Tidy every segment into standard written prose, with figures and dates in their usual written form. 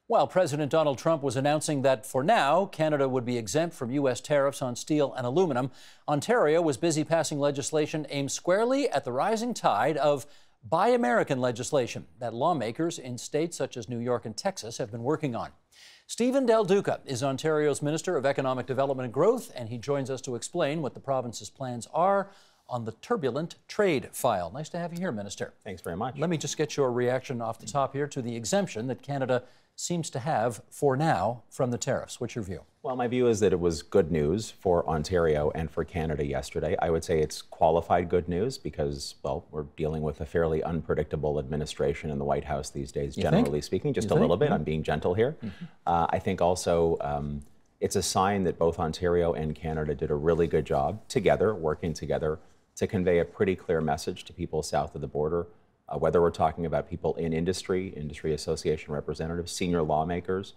While President Donald Trump was announcing that for now, Canada would be exempt from U.S. tariffs on steel and aluminum, Ontario was busy passing legislation aimed squarely at the rising tide of Buy American legislation that lawmakers in states such as New York and Texas have been working on. Stephen Del Duca is Ontario's Minister of Economic Development and Growth, and he joins us to explain what the province's plans are on the turbulent trade file. Nice to have you here, Minister. Thanks very much. Let me just get your reaction off the top here to the exemption that Canada seems to have, for now, from the tariffs. What's your view? Well, my view is that it was good news for Ontario and for Canada yesterday. I would say it's qualified good news because, well, we're dealing with a fairly unpredictable administration in the White House these days, generally speaking. Just a little bit. I'm being gentle here. I think also it's a sign that both Ontario and Canada did a really good job together, working together, to convey a pretty clear message to people south of the border. Whether we're talking about people in industry association representatives, senior lawmakers,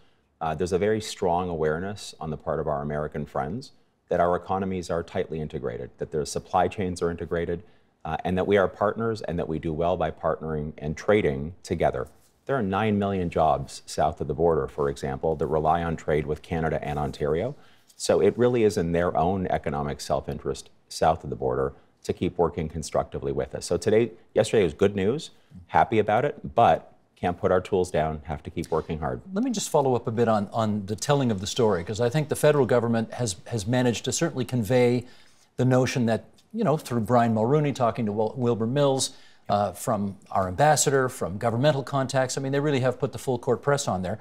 there's a very strong awareness on the part of our American friends that our economies are tightly integrated, that their supply chains are integrated, and that we are partners and that we do well by partnering and trading together. There are 9 million jobs south of the border, for example, that rely on trade with Canada and Ontario. So it really is in their own economic self-interest south of the border to keep working constructively with us. So yesterday was good news, happy about it, but can't put our tools down, have to keep working hard. Let me just follow up a bit on the telling of the story, because I think the federal government has managed to certainly convey the notion that, you know, through Brian Mulroney talking to Wilbur Mills, from our ambassador, from governmental contacts, I mean, they really have put the full court press on there.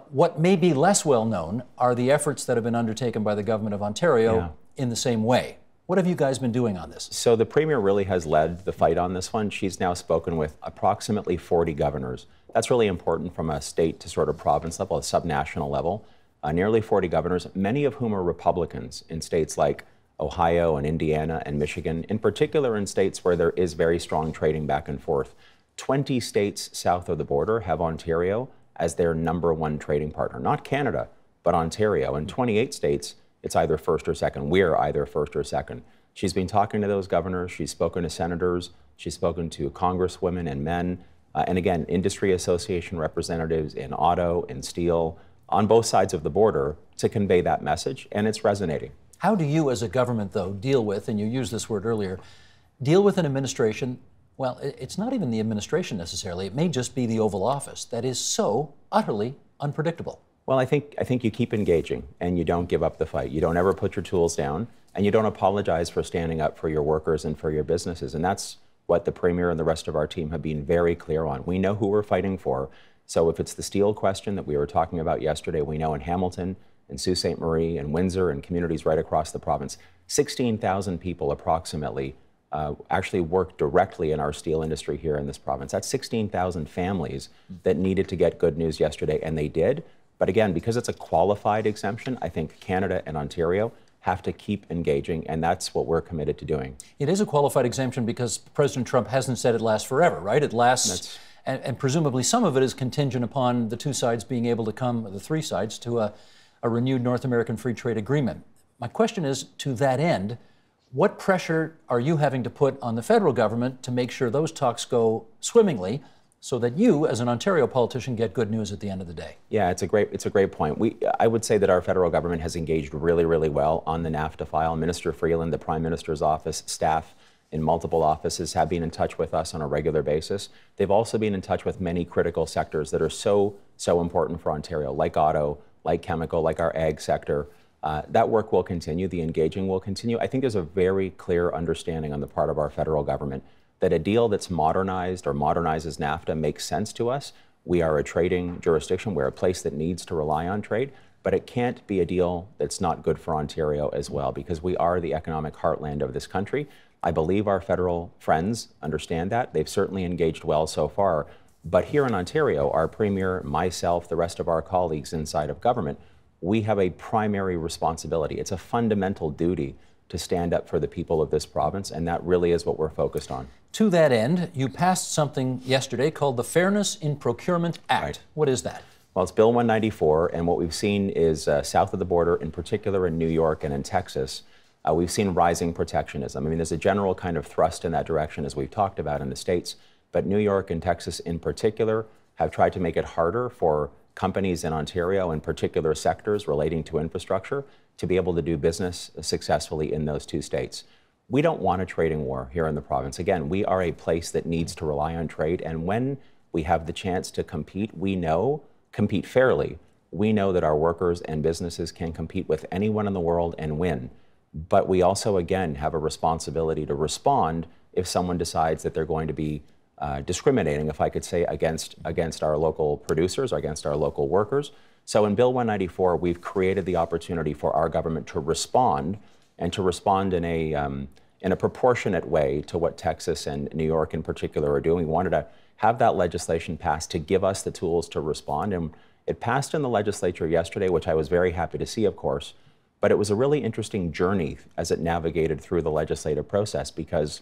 What may be less well known are the efforts that have been undertaken by the government of Ontario in the same way. What have you guys been doing on this? So the Premier really has led the fight on this one. She's now spoken with approximately 40 governors. That's really important from a state to sort of province level, a subnational level. Nearly 40 governors, many of whom are Republicans in states like Ohio and Indiana and Michigan, in particular in states where there is very strong trading back and forth. 20 states south of the border have Ontario as their #1 trading partner, not Canada, but Ontario. And 28 states, it's either first or second. We're either first or second. She's been talking to those governors. She's spoken to senators. She's spoken to congresswomen and men. And again, industry association representatives in auto and steel on both sides of the border to convey that message. And it's resonating. How do you as a government, though, deal with, and you used this word earlier, deal with an administration, well, it's not even the administration necessarily. It may just be the Oval Office that is so utterly unpredictable. Well, I think you keep engaging and you don't give up the fight. You don't ever put your tools down and you don't apologize for standing up for your workers and for your businesses. And that's what the Premier and the rest of our team have been very clear on. We know who we're fighting for. So if it's the steel question that we were talking about yesterday, we know in Hamilton and Sault Ste. Marie and Windsor and communities right across the province, 16,000 people approximately actually work directly in our steel industry here in this province. That's 16,000 families that needed to get good news yesterday, and they did. But again, because it's a qualified exemption, I think Canada and Ontario have to keep engaging, and that's what we're committed to doing. It is a qualified exemption because President Trump hasn't said it lasts forever, right? It lasts, and presumably some of it is contingent upon the two sides being able to come, the three sides, to a renewed North American Free Trade Agreement. My question is, to that end, what pressure are you having to put on the federal government to make sure those talks go swimmingly, so that you, as an Ontario politician, get good news at the end of the day? Yeah, it's a great point. I would say that our federal government has engaged really, really well on the NAFTA file. Minister Freeland, the Prime Minister's office, staff in multiple offices have been in touch with us on a regular basis. They've also been in touch with many critical sectors that are so important for Ontario, like auto, like chemical, like our ag sector. That work will continue. The engaging will continue. I think there's a very clear understanding on the part of our federal government that a deal that's modernized or modernizes NAFTA makes sense to us. We are a trading jurisdiction. We're a place that needs to rely on trade, but it can't be a deal that's not good for Ontario as well, because we are the economic heartland of this country. I believe our federal friends understand that. They've certainly engaged well so far. But here in Ontario, our Premier, myself, the rest of our colleagues inside of government, we have a primary responsibility. It's a fundamental duty to stand up for the people of this province, and that really is what we're focused on. To that end, you passed something yesterday called the Fairness in Procurement Act. Right. What is that? Well, it's Bill 194, and what we've seen is south of the border, in particular in New York and in Texas, we've seen rising protectionism. I mean, there's a general kind of thrust in that direction, as we've talked about in the States, but New York and Texas in particular have tried to make it harder for companies in Ontario in particular sectors relating to infrastructure to be able to do business successfully in those two states. We don't want a trading war here in the province. Again, we are a place that needs to rely on trade, and when we have the chance to compete, compete fairly, we know that our workers and businesses can compete with anyone in the world and win. But we also, again, have a responsibility to respond if someone decides that they're going to be discriminating, if I could say, against our local producers, or against our local workers. So in Bill 194, we've created the opportunity for our government to respond, and to respond in a proportionate way to what Texas and New York in particular are doing. We wanted to have that legislation passed to give us the tools to respond. And it passed in the legislature yesterday, which I was very happy to see, of course. But it was a really interesting journey as it navigated through the legislative process, because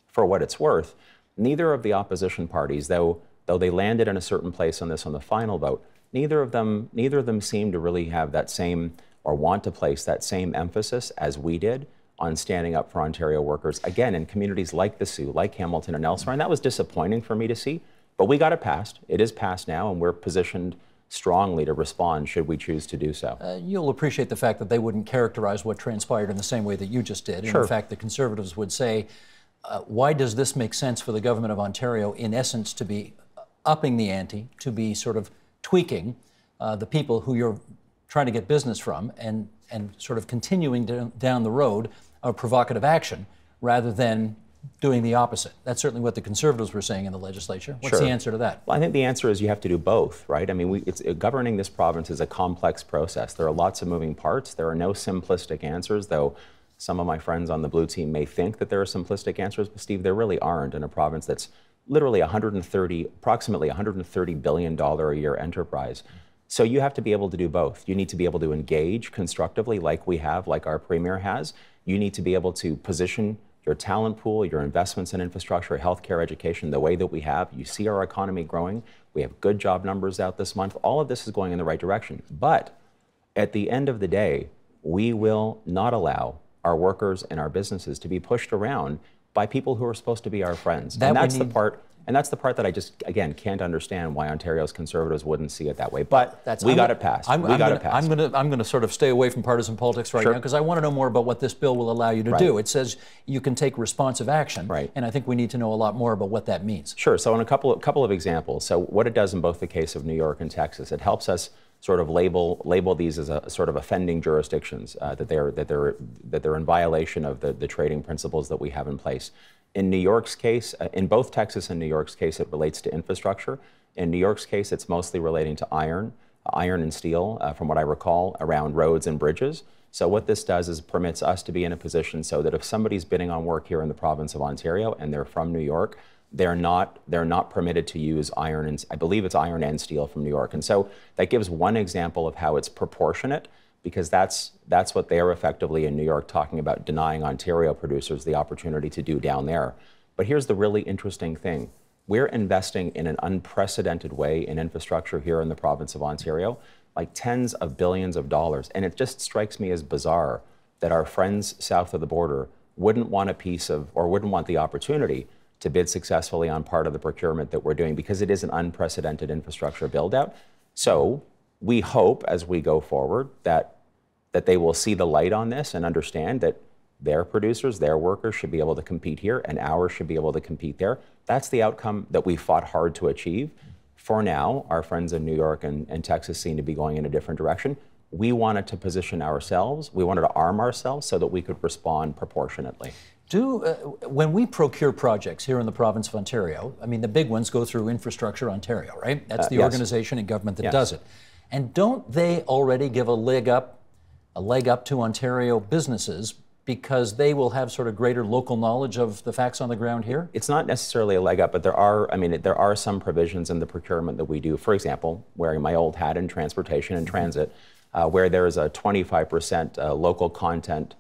for what it's worth, neither of the opposition parties, though they landed in a certain place on this on the final vote, neither of them seemed to really have that same, or want to place that same emphasis as we did on standing up for Ontario workers, again, in communities like the Soo, like Hamilton and elsewhere. And that was disappointing for me to see, but we got it passed. It is passed now, and we're positioned strongly to respond should we choose to do so. You'll appreciate the fact that they wouldn't characterize what transpired in the same way that you just did. Sure. In fact, the Conservatives would say, why does this make sense for the government of Ontario, in essence, to be upping the ante, to be sort of tweaking the people who you're trying to get business from, and sort of continuing down the road of provocative action rather than doing the opposite? That's certainly what the Conservatives were saying in the legislature. What's Sure. the answer to that? Well, I think the answer is you have to do both, right? I mean, governing this province is a complex process. There are lots of moving parts. There are no simplistic answers, though some of my friends on the Blue team may think that there are simplistic answers, but Steve, there really aren't in a province that's literally approximately $130 billion a year enterprise. So you have to be able to do both. You need to be able to engage constructively like we have, like our Premier has. You need to be able to position your talent pool, your investments in infrastructure, healthcare, education, the way that we have. You see our economy growing. We have good job numbers out this month. All of this is going in the right direction. But at the end of the day, we will not allow our workers and our businesses to be pushed around by people who are supposed to be our friends. And that's the part that I just, again, can't understand why Ontario's Conservatives wouldn't see it that way. But we got it passed. I'm going to sort of stay away from partisan politics right now, because I want to know more about what this bill will allow you to do. It says you can take responsive action, and I think we need to know a lot more about what that means. Sure. So in a couple of examples. So what it does in both the case of New York and Texas, it helps us sort of label these as a sort of offending jurisdictions, that they're in violation of the trading principles that we have in place. In New York's case, in both Texas and New York's case, it relates to infrastructure. In New York's case, it's mostly relating to iron and steel, from what I recall, around roads and bridges. So what this does is permits us to be in a position so that if somebody's bidding on work here in the province of Ontario and they're from New York, they're not permitted to use iron, and I believe it's iron and steel from New York. And so that gives one example of how it's proportionate, because that's what they're effectively in New York talking about, denying Ontario producers the opportunity to do down there. But here's the really interesting thing. We're investing in an unprecedented way in infrastructure here in the province of Ontario, like tens of billions of dollars. And it just strikes me as bizarre that our friends south of the border wouldn't want a piece of, or wouldn't want the opportunity to bid successfully on part of the procurement that we're doing, because it is an unprecedented infrastructure build out. So we hope as we go forward that they will see the light on this and understand that their producers, their workers should be able to compete here, and ours should be able to compete there. That's the outcome that we fought hard to achieve. For now, our friends in New York and Texas seem to be going in a different direction. We wanted to position ourselves, we wanted to arm ourselves so that we could respond proportionately. When we procure projects here in the province of Ontario, I mean, the big ones go through Infrastructure Ontario, right? That's the organization in government that does it. And don't they already give a leg up to Ontario businesses, because they will have sort of greater local knowledge of the facts on the ground here? It's not necessarily a leg up, but there are some provisions in the procurement that we do. For example, wearing my old hat in transportation and transit, where there is a 25% local content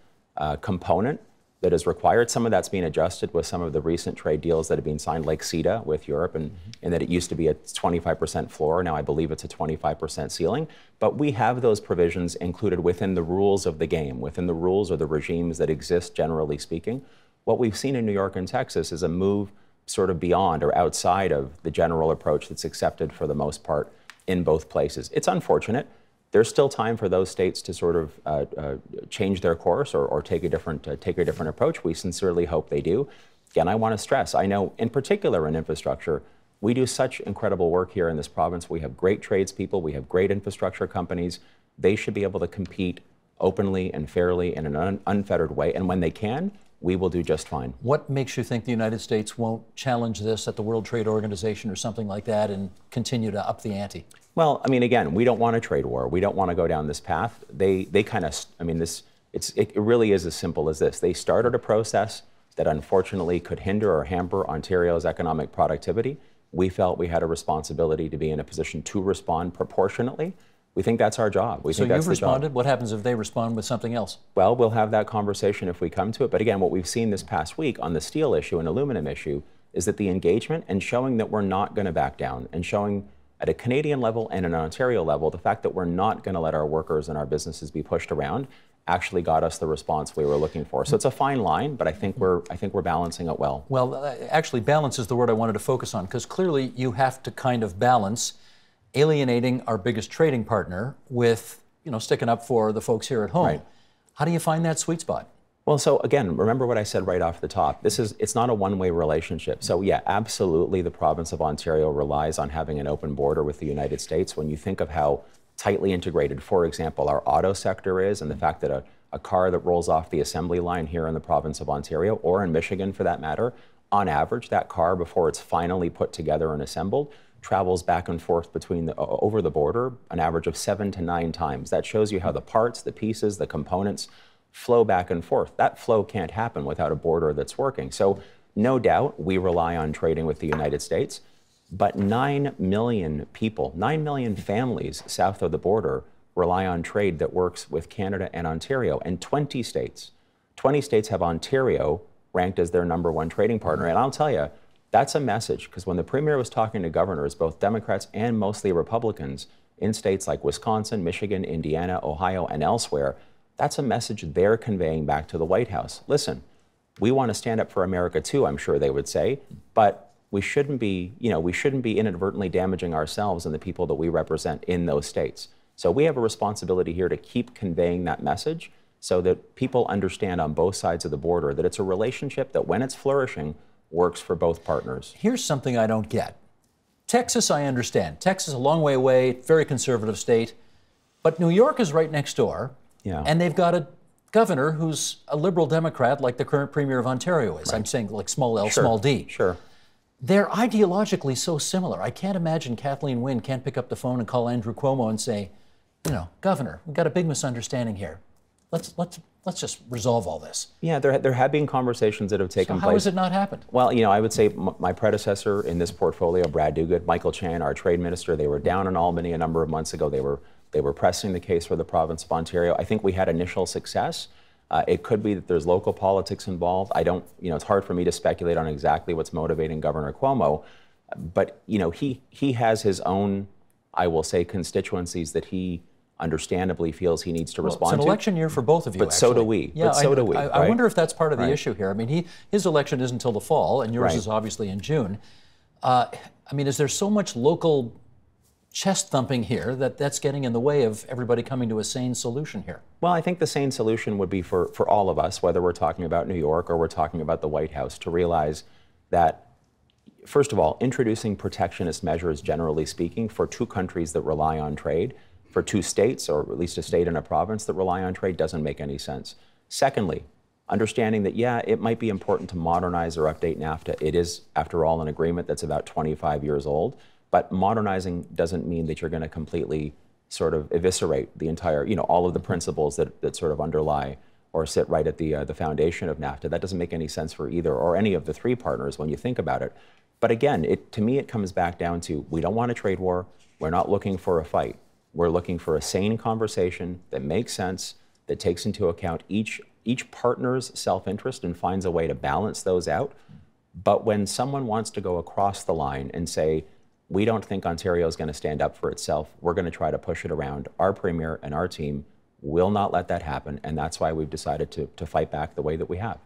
component that is required. Some of that's being adjusted with some of the recent trade deals that have been signed, like CETA with Europe, and that it used to be a 25% floor. Now I believe it's a 25% ceiling. But we have those provisions included within the rules of the game, within the rules or the regimes that exist, generally speaking. What we've seen in New York and Texas is a move sort of beyond or outside of the general approach that's accepted for the most part in both places. It's unfortunate. There's still time for those states to sort of change their course or take a different approach. We sincerely hope they do. Again, I want to stress, I know in particular in infrastructure, we do such incredible work here in this province. We have great tradespeople, we have great infrastructure companies. They should be able to compete openly and fairly in an unfettered way. And when they can, we will do just fine. What makes you think the United States won't challenge this at the World Trade Organization or something like that and continue to up the ante? Well, I mean, again, we don't want a trade war. We don't want to go down this path. They kind of, I mean, it really is as simple as this. They started a process that unfortunately could hinder or hamper Ontario's economic productivity. We felt we had a responsibility to be in a position to respond proportionately. We think that's our job. So you've responded? What happens if they respond with something else? Well, we'll have that conversation if we come to it. But again, what we've seen this past week on the steel issue and aluminum issue is that the engagement and showing that we're not going to back down and showing at a Canadian level and an Ontario level, the fact that we're not going to let our workers and our businesses be pushed around actually got us the response we were looking for. So it's a fine line, but I think we're balancing it well. Well, actually, balance is the word I wanted to focus on, because clearly you have to kind of balance alienating our biggest trading partner with, you know, sticking up for the folks here at home. Right. How do you find that sweet spot? Well, so again, remember what I said right off the top. It's not a one-way relationship. So yeah, absolutely the province of Ontario relies on having an open border with the United States. When you think of how tightly integrated, for example, our auto sector is, and the fact that a car that rolls off the assembly line here in the province of Ontario, or in Michigan for that matter, on average, that car, before it's finally put together and assembled, travels back and forth over the border an average of 7 to 9 times. That shows you how the parts, the pieces, the components flow back and forth. That flow can't happen without a border that's working. So no doubt we rely on trading with the United States, but 9 million people, 9 million families south of the border rely on trade that works with Canada and Ontario. And 20 states have Ontario ranked as their #1 trading partner. And I'll tell you, that's a message, because when the Premier was talking to governors, both Democrats and mostly Republicans, in states like Wisconsin, Michigan, Indiana, Ohio, and elsewhere, that's a message they're conveying back to the White House. Listen, we want to stand up for America too, I'm sure they would say, but we shouldn't be inadvertently damaging ourselves and the people that we represent in those states. So we have a responsibility here to keep conveying that message so that people understand on both sides of the border that it's a relationship that, when it's flourishing, works for both partners. Here's something I don't get. Texas, I understand. Texas is a long way away, very conservative state, but New York is right next door, and they've got a governor who's a Liberal Democrat like the current Premier of Ontario is. Right. I'm saying like small l, small d. Sure. They're ideologically so similar. I can't imagine Kathleen Wynne can't pick up the phone and call Andrew Cuomo and say, you know, Governor, we've got a big misunderstanding here. Let's just resolve all this. Yeah, there have been conversations that have taken place. How has it not happened? Well, you know, I would say my predecessor in this portfolio, Brad Duca, Michael Chan, our trade minister, they were down in Albany a number of months ago. They were pressing the case for the province of Ontario. I think we had initial success. It could be that there's local politics involved. It's hard for me to speculate on exactly what's motivating Governor Cuomo, but, you know, he has his own, I will say, constituencies that he understandably feels he needs to respond to. It's an election year for both of you, but actually. So do we. Yeah, so do we. I wonder if that's part of the issue here. I mean, his election isn't until the fall, and yours is obviously in June. I mean, is there so much local chest thumping here that's getting in the way of everybody coming to a sane solution here? Well, I think the sane solution would be for all of us, whether we're talking about New York or we're talking about the White House, to realize that, first of all, introducing protectionist measures, generally speaking, for 2 countries that rely on trade, for 2 states, or at least a state and a province that rely on trade, doesn't make any sense. Secondly, understanding that, yeah, it might be important to modernize or update NAFTA. It is, after all, an agreement that's about 25 years old. But modernizing doesn't mean that you're going to completely sort of eviscerate the entire, you know, all of the principles that sort of underlie or sit right at the foundation of NAFTA. That doesn't make any sense for either or any of the 3 partners when you think about it. But again, to me, it comes back down to, we don't want a trade war. We're not looking for a fight. We're looking for a sane conversation that makes sense, that takes into account each partner's self-interest and finds a way to balance those out. But when someone wants to go across the line and say, we don't think Ontario is going to stand up for itself, we're going to try to push it around, our Premier and our team will not let that happen, and that's why we've decided to fight back the way that we have.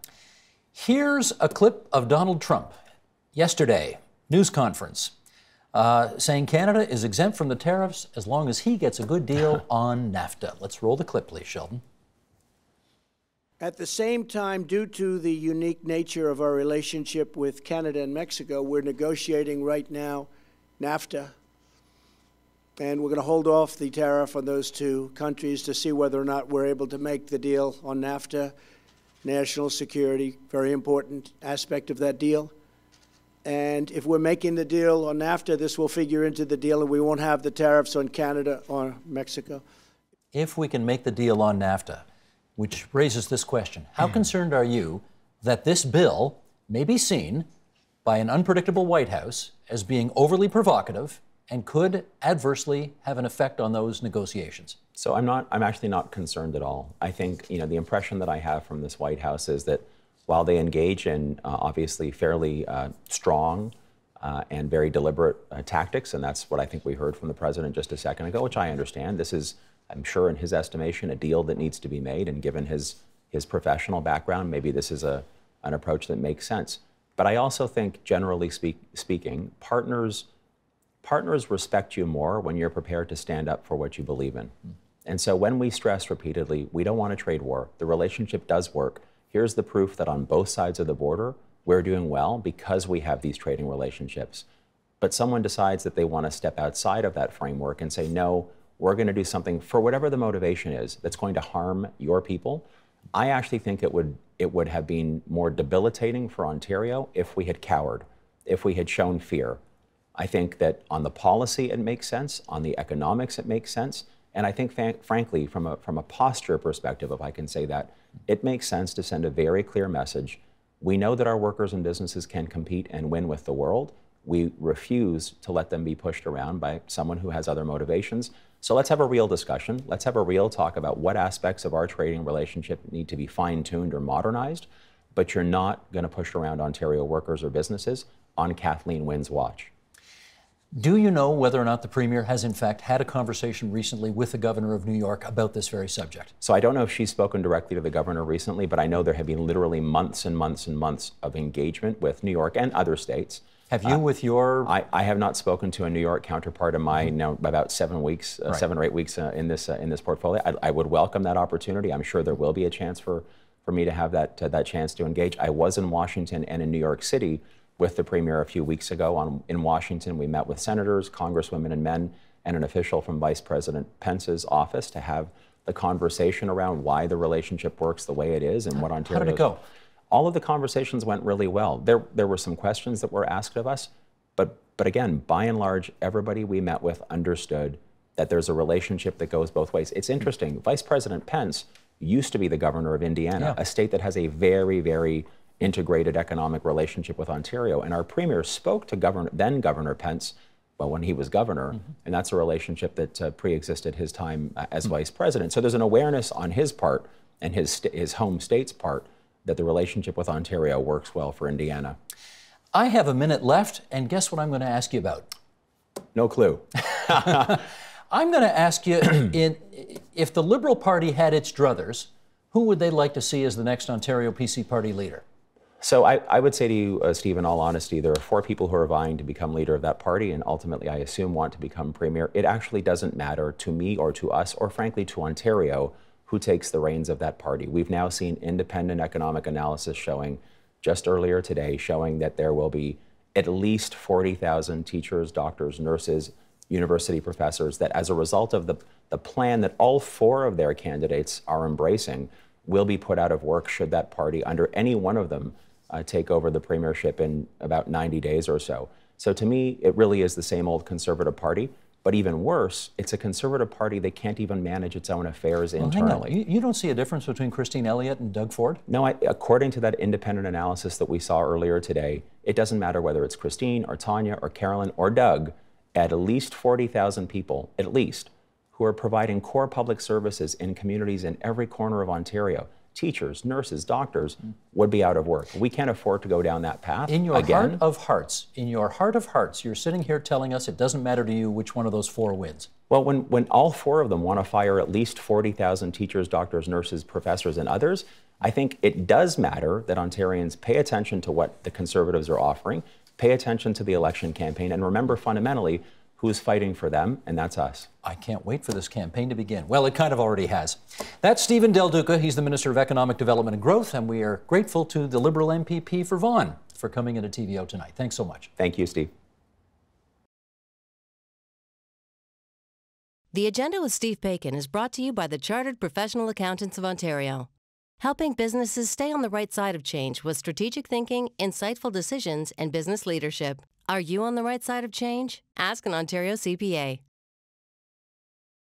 Here's a clip of Donald Trump yesterday, news conference. saying Canada is exempt from the tariffs as long as he gets a good deal on NAFTA. Let's roll the clip, please, Sheldon. At the same time, due to the unique nature of our relationship with Canada and Mexico, we're negotiating right now NAFTA. And we're going to hold off the tariff on those two countries to see whether or not we're able to make the deal on NAFTA. National security, very important aspect of that deal. And if we're making the deal on NAFTA, this will figure into the deal and we won't have the tariffs on Canada or Mexico. If we can make the deal on NAFTA, which raises this question, how concerned are you that this bill may be seen by an unpredictable White House as being overly provocative and could adversely have an effect on those negotiations? So I'm actually not concerned at all. I think, the impression that I have from this White House is that while they engage in obviously fairly strong and very deliberate tactics, and that's what I think we heard from the president just a second ago, which I understand. This is, I'm sure in his estimation, a deal that needs to be made, and given his professional background, maybe this is an approach that makes sense. But I also think, generally speaking, partners respect you more when you're prepared to stand up for what you believe in. And so when we stress repeatedly, we don't want a trade war, the relationship does work. Here's the proof that on both sides of the border, we're doing well because we have these trading relationships. But someone decides that they want to step outside of that framework and say, no, we're going to do something for whatever the motivation is that's going to harm your people. I actually think it would have been more debilitating for Ontario if we had cowered, if we had shown fear. I think that on the policy it makes sense, on the economics it makes sense, and I think frankly from a posture perspective, if I can say that, it makes sense to send a very clear message. We know that our workers and businesses can compete and win with the world. We refuse to let them be pushed around by someone who has other motivations. So let's have a real discussion. Let's have a real talk about what aspects of our trading relationship need to be fine-tuned or modernized, but you're not going to push around Ontario workers or businesses on Kathleen Wynne's watch. Do you know whether or not the Premier has in fact had a conversation recently with the Governor of New York about this very subject? So I don't know if she's spoken directly to the Governor recently, but I know there have been literally months and months and months of engagement with New York and other states. Have you with your... I have not spoken to a New York counterpart of mine now about 7 weeks, Right. 7 or 8 weeks in this portfolio. I would welcome that opportunity. I'm sure there will be a chance for me to have that chance to engage. I was in Washington and in New York City with the Premier a few weeks ago. In Washington, we met with senators, congresswomen and men, and an official from Vice President Pence's office to have the conversation around why the relationship works the way it is and what Ontario... How did it go? All of the conversations went really well. There were some questions that were asked of us, but again, by and large, everybody we met with understood that there's a relationship that goes both ways. It's interesting. Vice President Pence used to be the governor of Indiana, a state that has a very, very integrated economic relationship with Ontario. And our Premier spoke to then Governor Pence, well, when he was governor, and that's a relationship that pre-existed his time as vice president. So there's an awareness on his part and his home state's part that the relationship with Ontario works well for Indiana. I have a minute left, and guess what I'm going to ask you about? No clue. I'm going to ask you, if the Liberal Party had its druthers, who would they like to see as the next Ontario PC Party leader? So I would say to you, Steve, in all honesty, there are 4 people who are vying to become leader of that party and ultimately, I assume, want to become premier. It actually doesn't matter to me or to us or frankly to Ontario who takes the reins of that party. We've now seen independent economic analysis showing, just earlier today, showing that there will be at least 40,000 teachers, doctors, nurses, university professors that as a result of the plan that all 4 of their candidates are embracing will be put out of work should that party, under any one of them, take over the premiership in about 90 days or so. So to me, it really is the same old Conservative Party, but even worse, it's a Conservative Party that can't even manage its own affairs internally. Hang on. You don't see a difference between Christine Elliott and Doug Ford? No, according to that independent analysis that we saw earlier today, it doesn't matter whether it's Christine or Tanya or Carolyn or Doug, at least 40,000 people, at least, who are providing core public services in communities in every corner of Ontario. Teachers, nurses, doctors would be out of work. We can't afford to go down that path. In your heart of hearts, you're sitting here telling us it doesn't matter to you which one of those 4 wins. Well, when all 4 of them want to fire at least 40,000 teachers, doctors, nurses, professors, and others, I think it does matter that Ontarians pay attention to what the Conservatives are offering, pay attention to the election campaign, and remember fundamentally who's fighting for them, and that's us. I can't wait for this campaign to begin. Well, it kind of already has. That's Stephen Del Duca. He's the Minister of Economic Development and Growth, and we are grateful to the Liberal MPP for Vaughan for coming into TVO tonight. Thanks so much. Thank you, Steve. The Agenda with Steve Paikin is brought to you by the Chartered Professional Accountants of Ontario, helping businesses stay on the right side of change with strategic thinking, insightful decisions, and business leadership. Are you on the right side of change? Ask an Ontario CPA.